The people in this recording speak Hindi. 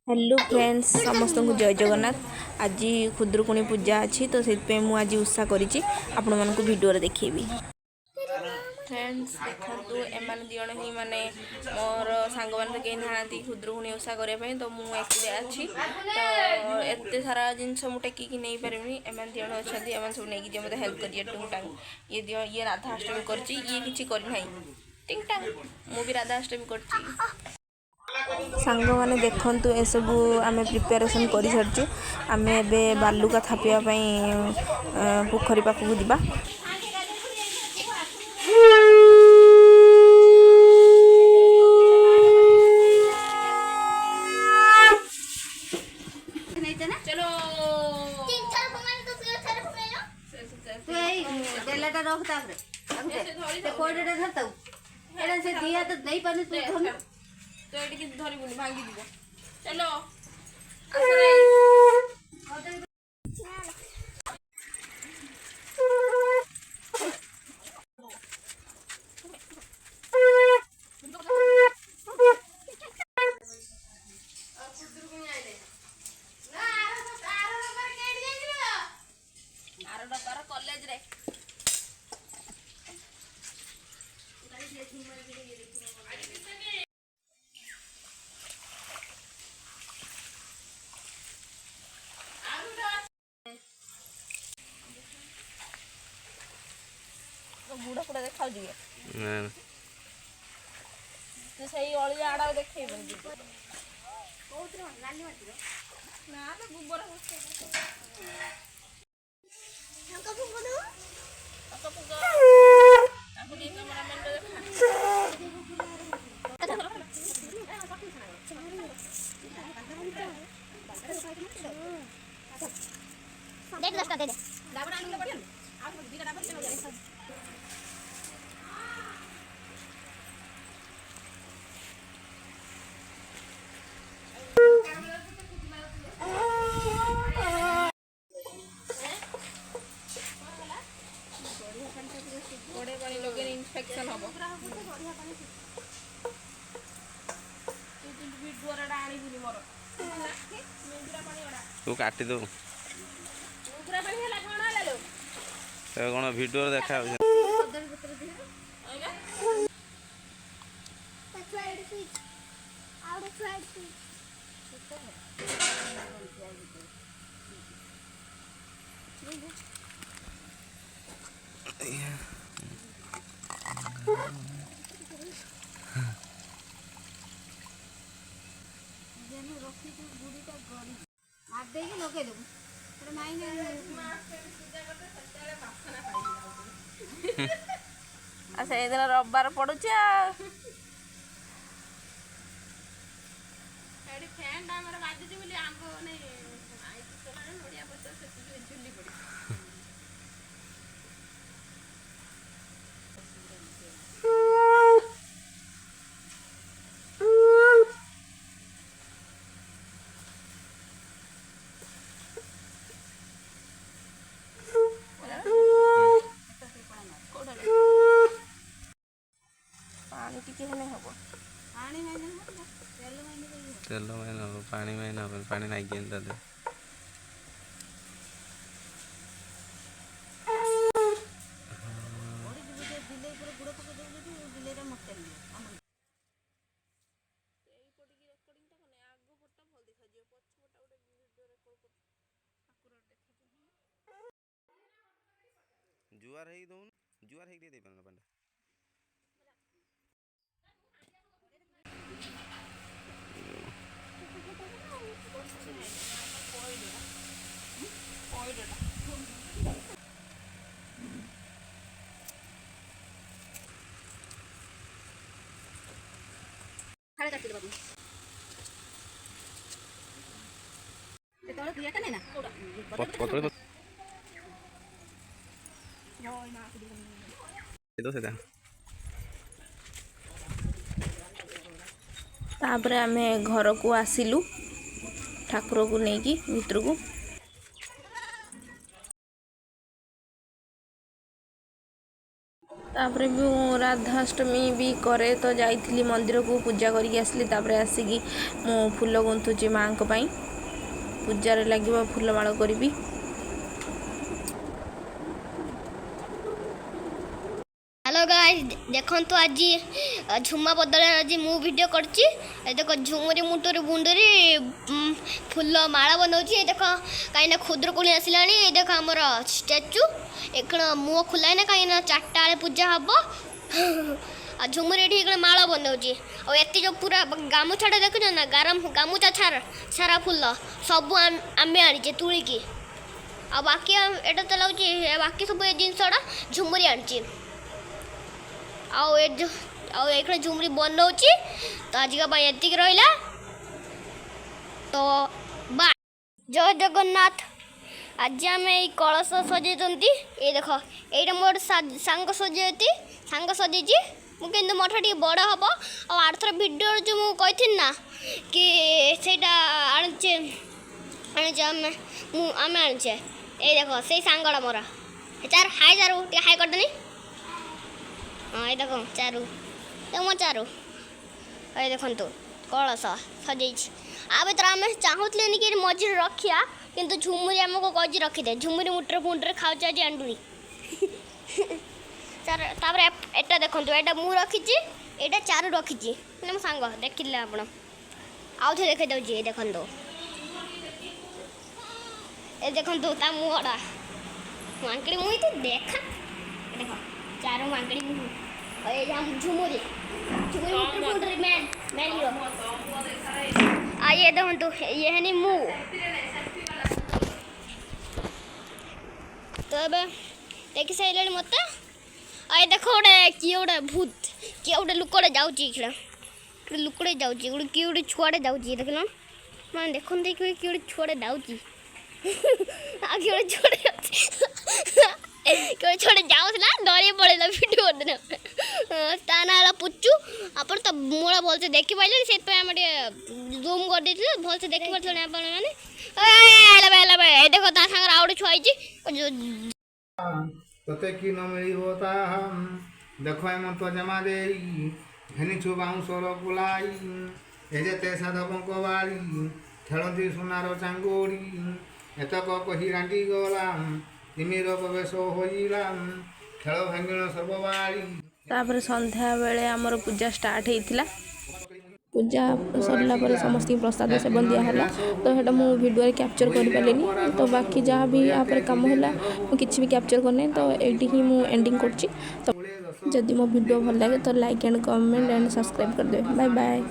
हेलो फ्रेंड्स समस्त को जय जगन्नाथ। आज खुदरुकुणी पूजा अच्छी तो से आज उषा करी आपण मानक वीडियो देखेबी। फ्रेंड्स देखु एम दिजण ही माने मोर सांग मैंने कहीं ना खुदरुकुणी ओषा करने तो मुझे अच्छी तो एत सारा जिनस मुझे टेकिकी नहीं पारिनी एम दिजण अच्छा एम सब नहीं मत हेल्प करिए टुंगटांग ये राधा अष्टमी करना टिंग टांग मु भी राधा अष्टमी कर सांग मैंने देखु एसबू आम प्रिपेरेसन कर सारी आम ए बालुका थापियापी पोखरी पाखक जावा। तो ये धरबुनि भांगी दिव चलो कॉलेज रे बुढ़ा फुड़ा देखा तू सही अलिया आड़ा देखे ना गोबर दे दे गोड़े पानी लगे इन्फेक्शन हम तू काटी दो कौन वीडियो देखा से दिन रविवार पड़ुच तेल मैन पानी मैन पानी नाई जुआर है दौन जुआर है दे पाना पांडा तापर आम घर को आसिलु ठाकुर को लेकिन भितर को तापरे भी मु राधाष्टमी भी करे तो जाइली मंदिर को पूजा करके आसली तापरे आसिकी मु फूल गुंथुची माँ को पाई पूजार लगे फूल माल करी। हेलो गाइस देखो तो आज झुमा बदल आज मु वीडियो करची देखो झुमरी मुटरी बुंडरी फूल माला बनाऊँ देख कहीं खुदुरकुणी आसला देख आमर स्टाच्यू एक मुह खुला है ना कहीं 4टा बेले पूजा हम आ झुमरी ये माला बनाऊँ और जो पूरा गामुछाटा देखुच ना गामुछा सारा फूल सब आम आनीचे तुलिकी आ बाकी एटा तो लगे बाकी सब जिनसटा झुमरी आनी एक झुमरी बनाऊँ तो आज एतिक रहा तो बा जय जगन्नाथ। आज आम ये कलश सजे ये देख ये मोर सांग सजे मुझे मठ टे बड़ हम आर्थर भिडियो जो मुझे ना कि आने आम आने ये देख से सांगड़ा मोर चार हाय चारू हाय करदेनी हाँ ये देखो चारू मो चारू ये देखो कलश सजे आ भर आम चाहूले कि मझे रखा किंतु झुमुरी आमको कही रखीदे झुमुरी मुटर फुंटर खाऊचे आज अंडुनी तापर एटा देखो एटा मु रखी एटा चारू रखी मो सांग देखिले आप आउ थे देखे दे देखो ये देखो ता मुहटा मांकड़ी मुही तो देखा देखो चारू मांकड़ी मुह झुमुरी मुटर फुंटर मैन आइए देखो ये है नहीं मुँह तो अब देखी सारे मत आई देख गोटे किए गोटे भूत किए गोटे लुकटे जाऊँगी लुकटे जाऊँगी गोटे किए गोटे छुआटे जाऊँगी देख मैं देख किए गोटे छुआटे जाऊँगी आ किए गोटे छुआटे छोटे जाऊला डरी पड़ेगा भिडियो करदेना ता ना पुचू आप तो मूला भलसे देखी पारे से जूम कर देते भलसे देखी पारे मैंने देखो ता सागर आउटे छुआई तोते कि न मिली होता हम देखो एम तो जमा दे हेनी छु बाउंसर बुलाई एजे ते साधबंक बाड़ी खेलती सुनार चांगोड़ी एतक कही रांडी गलाम तिमिर प्रवेश होइलाम खेल भांगण सर्वबाड़ी। तापर संध्या बेले आमर पूजा स्टार्ट होता पूजा सरला पर समस्त प्रसाद सेवन दिहला तो हेटा मु वीडियो कैप्चर कर पारे तो बाकी जहाँ भी यहाँ पर कम है किसी भी कैप्चर करने तो ये ही मु एंडिंग कर तो जदि मो वीडियो भल लगे तो like and comment and subscribe कर दे। Bye bye.